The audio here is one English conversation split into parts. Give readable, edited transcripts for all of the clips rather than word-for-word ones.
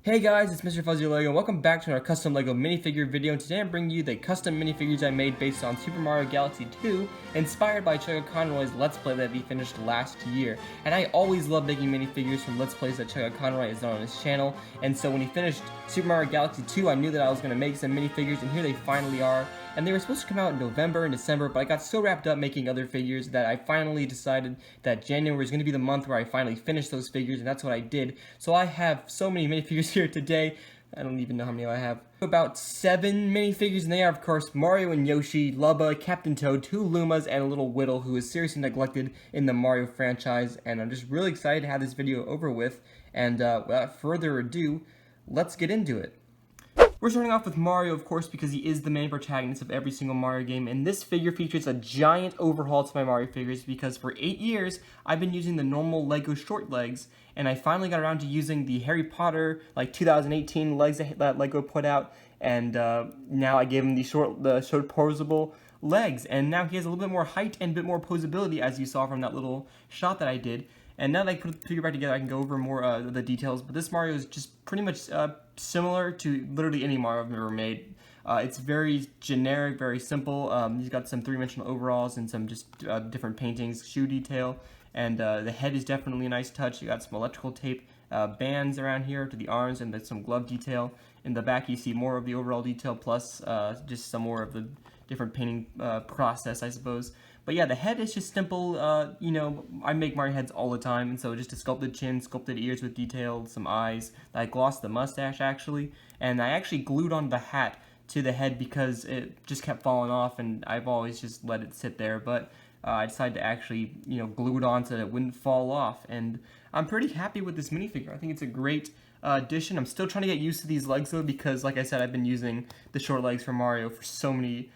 Hey guys, it's Mr. Fuzzy Lego, and welcome back to our custom Lego minifigure video. And today I'm bringing you the custom minifigures I made based on Super Mario Galaxy 2, inspired by Chugga Conroy's Let's Play that he finished last year. And I always love making minifigures from Let's Plays that Chugga Conroy has done on his channel, and so when he finished Super Mario Galaxy 2, I knew that I was going to make some minifigures, and here they finally are. And they were supposed to come out in November and December, but I got so wrapped up making other figures that I finally decided that January is going to be the month where I finally finish those figures, and that's what I did. So I have so many minifigures here today. I don't even know how many I have. About 7 minifigures, and they are, of course, Mario and Yoshi, Luma, Captain Toad, 2 Lumas, and a little Widdle, who is seriously neglected in the Mario franchise. And I'm just really excited to have this video over with. And without further ado, let's get into it. We're starting off with Mario, of course, because he is the main protagonist of every single Mario game, and this figure features a giant overhaul to my Mario figures because for 8 years, I've been using the normal Lego short legs, and I finally got around to using the Harry Potter, 2018 legs that Lego put out, and now I gave him the short posable legs, and now he has a little bit more height and a bit more posability, as you saw from that little shot that I did. And now that I put the figure back together, I can go over more of the details, but this Mario is just pretty much similar to literally any Mario I've ever made. It's very generic, very simple. He's got some three-dimensional overalls and some just different paintings, shoe detail, and the head is definitely a nice touch. You got some electrical tape bands around here to the arms, and then some glove detail. In the back, you see more of the overall detail, plus just some more of the different painting process, I suppose. But yeah, the head is just simple. You know, I make Mario heads all the time, and so just a sculpted chin, sculpted ears with detail, some eyes. I glossed the mustache, actually, and I actually glued on the hat to the head because it just kept falling off, and I've always just let it sit there, but I decided to actually, glue it on so that it wouldn't fall off, and I'm pretty happy with this minifigure. I think it's a great addition. I'm still trying to get used to these legs, though, because, like I said, I've been using the short legs for Mario for so many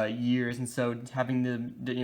years, and so having the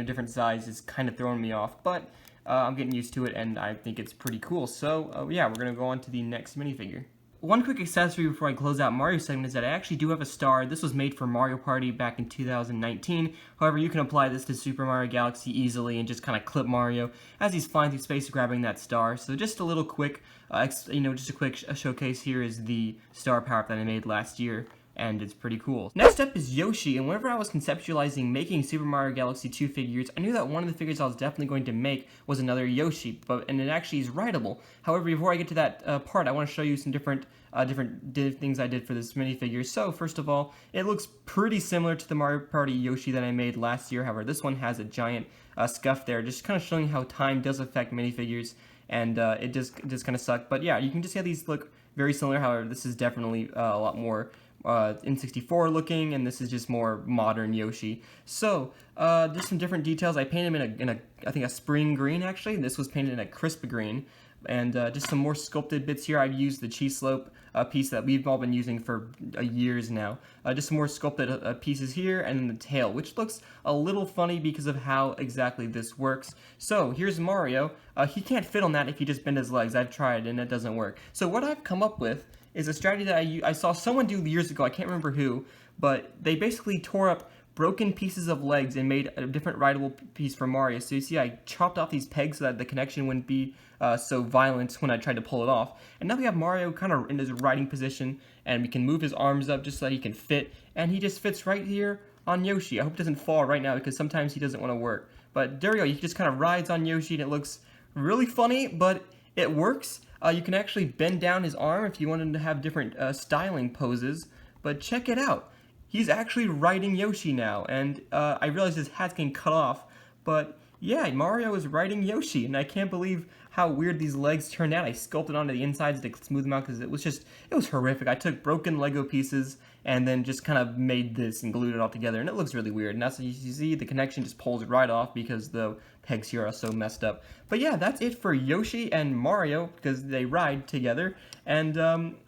different size is kind of throwing me off, but I'm getting used to it, and I think it's pretty cool. So yeah, we're gonna go on to the next minifigure. One quick accessory before I close out Mario segment is that I actually do have a star. This was made for Mario Party back in 2019. However, you can apply this to Super Mario Galaxy easily and just kind of clip Mario as he's flying through space grabbing that star. So just a little quick, just a quick showcase here is the star power-up that I made last year, and it's pretty cool. Next up is Yoshi, and whenever I was conceptualizing making Super Mario Galaxy 2 figures, I knew that one of the figures I was definitely going to make was another Yoshi, and it actually is rideable. However, before I get to that part, I want to show you some different things I did for this minifigure. So, first of all, it looks pretty similar to the Mario Party Yoshi that I made last year. However, this one has a giant scuff there, just kind of showing how time does affect minifigures, and it just kind of sucked. But yeah, you can just see how these look very similar. However, this is definitely a lot more N64 looking, and this is just more modern Yoshi. So just some different details. I painted him in a I think a spring green, actually. This was painted in a crisp green, and just some more sculpted bits here. I've used the cheese slope piece that we've all been using for years now. Just some more sculpted pieces here, and then the tail, which looks a little funny because of how exactly this works. So here's Mario. He can't fit on that if you just bend his legs. I've tried, and it doesn't work. So what I've come up with is a strategy that I saw someone do years ago. I can't remember who, but they basically tore up broken pieces of legs and made a different rideable piece for Mario. So you see, I chopped off these pegs so that the connection wouldn't be so violent when I tried to pull it off. And now we have Mario kind of in his riding position, and we can move his arms up just so that he can fit, and he just fits right here on Yoshi. I hope it doesn't fall right now because sometimes he doesn't want to work. But there we go. He just kind of rides on Yoshi, and it looks really funny, but it works. You can actually bend down his arm if you wanted to have different styling poses, but check it out. He's actually riding Yoshi now, and I realize his hat's getting cut off, but yeah, Mario is riding Yoshi, and I can't believe how weird these legs turned out. I sculpted onto the insides to smooth them out because it was horrific. I took broken Lego pieces and then just kind of made this and glued it all together, and it looks really weird. And that's what you see, the connection just pulls right off because the pegs here are so messed up. But yeah, that's it for Yoshi and Mario because they ride together, and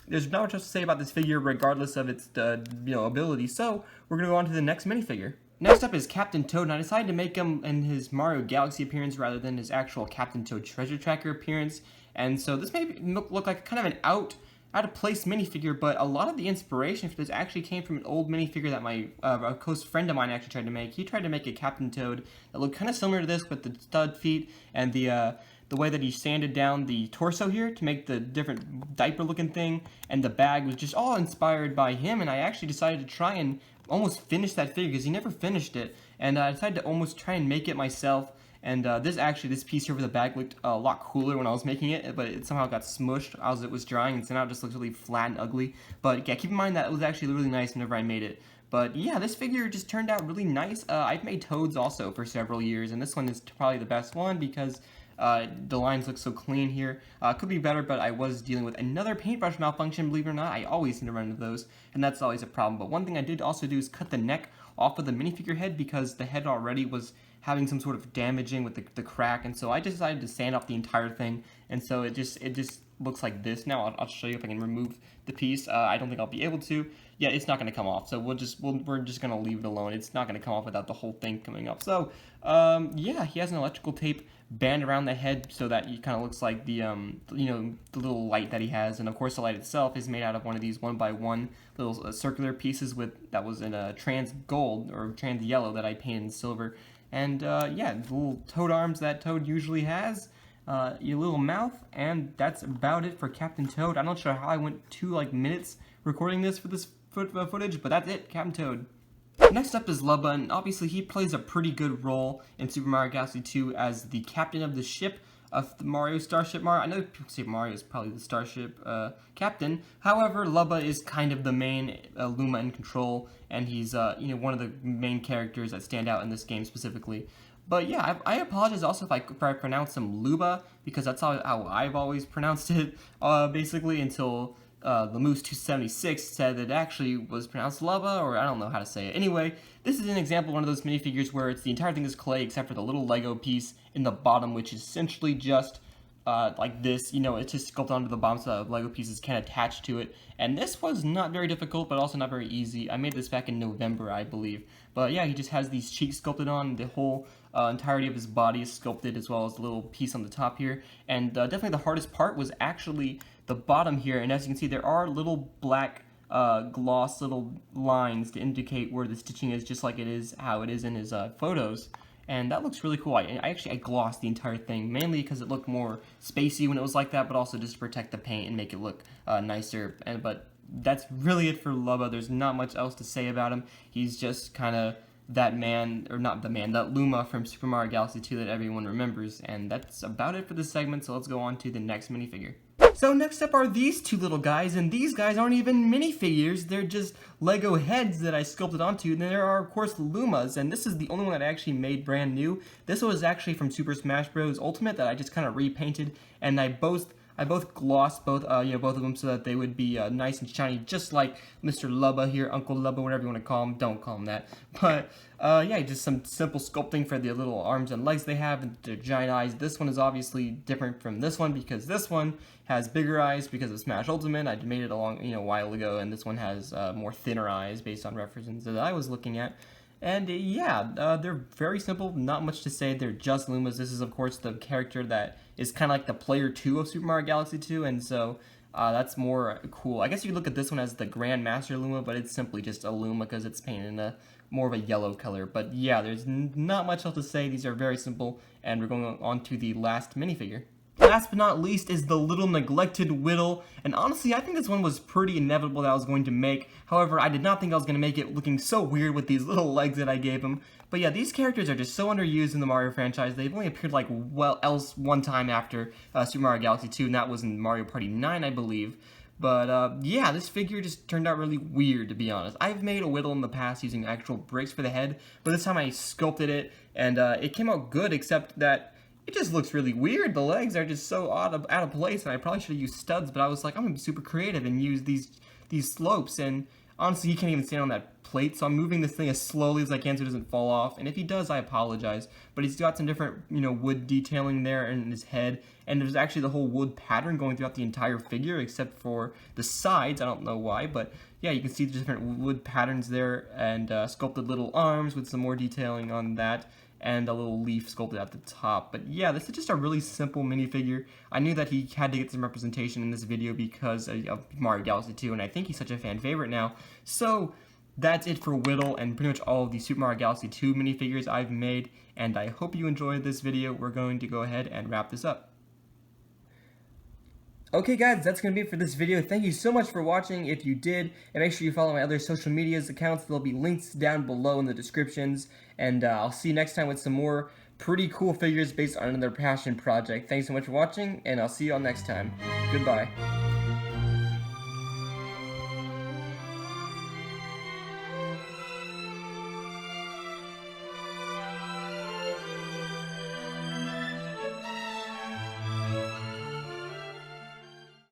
there's not much else to say about this figure regardless of its ability. So we're gonna go on to the next minifigure. Next up is Captain Toad, and I decided to make him in his Mario Galaxy appearance rather than his actual Captain Toad Treasure Tracker appearance. And so this may look like kind of an out of place minifigure, but a lot of the inspiration for this actually came from an old minifigure that a close friend of mine actually tried to make. He tried to make a Captain Toad that looked kind of similar to this with the stud feet and the the way that he sanded down the torso here to make the different diaper looking thing, and the bag was just all inspired by him, and I actually decided to try and almost finish that figure because he never finished it, and I decided to almost try and make it myself. And this piece here for the bag looked a lot cooler when I was making it, but it somehow got smushed as it was drying, and so now it just looks really flat and ugly. But yeah, keep in mind that it was actually really nice whenever I made it. But yeah, this figure just turned out really nice. I've made Toads also for several years, and this one is probably the best one because the lines look so clean here. Could be better, but I was dealing with another paintbrush malfunction, believe it or not. I always seem to run into those, and that's always a problem. But one thing I did also do is cut the neck off of the minifigure head because the head already was having some sort of damaging with the crack, and so I decided to sand off the entire thing, and so it just looks like this. Now I'll show you if I can remove the piece. I don't think I'll be able to. Yeah, it's not going to come off, so we're just going to leave it alone. It's not going to come off without the whole thing coming off. So yeah, he has an electrical tape band around the head so that he kind of looks like the the little light that he has, and of course the light itself is made out of one of these 1x1 little circular pieces that was in a trans gold or trans yellow that I painted in silver. And yeah, the little toad arms that Toad usually has, your little mouth, and that's about it for Captain Toad. I'm not sure how I went 2 minutes recording this for this footage, but that's it, Captain Toad. Next up is Luma, and obviously he plays a pretty good role in Super Mario Galaxy 2 as the captain of the ship of the Mario Starship Mario. I know people say Mario is probably the Starship captain. However, Luma is kind of the main Luma in control, and he's one of the main characters that stand out in this game specifically. But yeah, I apologize also if I pronounce him Luma, because that's how I've always pronounced it, basically, until Lumas 276 said that it actually was pronounced Luma, or I don't know how to say it. Anyway, this is an example of one of those minifigures where the entire thing is clay except for the little Lego piece in the bottom, which is essentially just like this. It's just sculpted onto the bottom so that Lego pieces can attach to it. And this was not very difficult, but also not very easy. I made this back in November, I believe. But yeah, he just has these cheeks sculpted on. The whole entirety of his body is sculpted, as well as the little piece on the top here. And definitely the hardest part was actually the bottom here. And as you can see, there are little black gloss little lines to indicate where the stitching is, just like it is how it is in his photos. And that looks really cool. I glossed the entire thing, mainly because it looked more spacey when it was like that, but also just to protect the paint and make it look nicer. But that's really it for Luma. There's not much else to say about him. He's just kind of that man, or not the man, that Luma from Super Mario Galaxy 2 that everyone remembers. And that's about it for this segment, so let's go on to the next minifigure. So next up are these two little guys, and these guys aren't even minifigures, they're just Lego heads that I sculpted onto. And there are, of course, Lumas, and this is the only one that I actually made brand new. This was actually from Super Smash Bros. Ultimate that I just kind of repainted, and I both glossed both of them so that they would be nice and shiny, just like Mr. Luma here, Uncle Luma, whatever you want to call him. Don't call him that. But yeah, just some simple sculpting for the little arms and legs they have, and their giant eyes. This one is obviously different from this one because this one has bigger eyes because of Smash Ultimate. I made it a while ago, and this one has more thinner eyes based on references that I was looking at. And yeah, they're very simple, not much to say. They're just Lumas. This is, of course, the character that is kind of like the player 2 of Super Mario Galaxy 2, and so that's more cool. I guess you could look at this one as the Grand Master Luma, but it's simply just a Luma because it's painted in a more of a yellow color. But yeah, there's not much else to say. These are very simple, and we're going on to the last minifigure. Last but not least is the little neglected Widdle, and honestly I think this one was pretty inevitable that I was going to make. However, I did not think I was going to make it looking so weird with these little legs that I gave him. But yeah, these characters are just so underused in the Mario franchise. They've only appeared else one time after Super Mario Galaxy 2, and that was in Mario Party 9, I believe. But yeah, this figure just turned out really weird, to be honest. I've made a Widdle in the past using actual bricks for the head, but this time I sculpted it, and it came out good, except that it just looks really weird. The legs are just so out of place, and I probably should have used studs, but I was like, I'm gonna be super creative and use these slopes, and honestly, he can't even stand on that plate, so I'm moving this thing as slowly as I can so it doesn't fall off, and if he does, I apologize. But he's got some different, wood detailing there in his head, and there's actually the whole wood pattern going throughout the entire figure, except for the sides. I don't know why, but yeah, you can see the different wood patterns there, and sculpted little arms with some more detailing on that, and a little leaf sculpted at the top. But yeah, this is just a really simple minifigure. I knew that he had to get some representation in this video because of Mario Galaxy 2, and I think he's such a fan favorite now. So that's it for Widdle and pretty much all of the Super Mario Galaxy 2 minifigures I've made, and I hope you enjoyed this video. We're going to go ahead and wrap this up. Okay guys, that's going to be it for this video. Thank you so much for watching if you did, and make sure you follow my other social medias accounts. There'll be links down below in the descriptions, and I'll see you next time with some more pretty cool figures based on another passion project. Thanks so much for watching, and I'll see you all next time. Goodbye.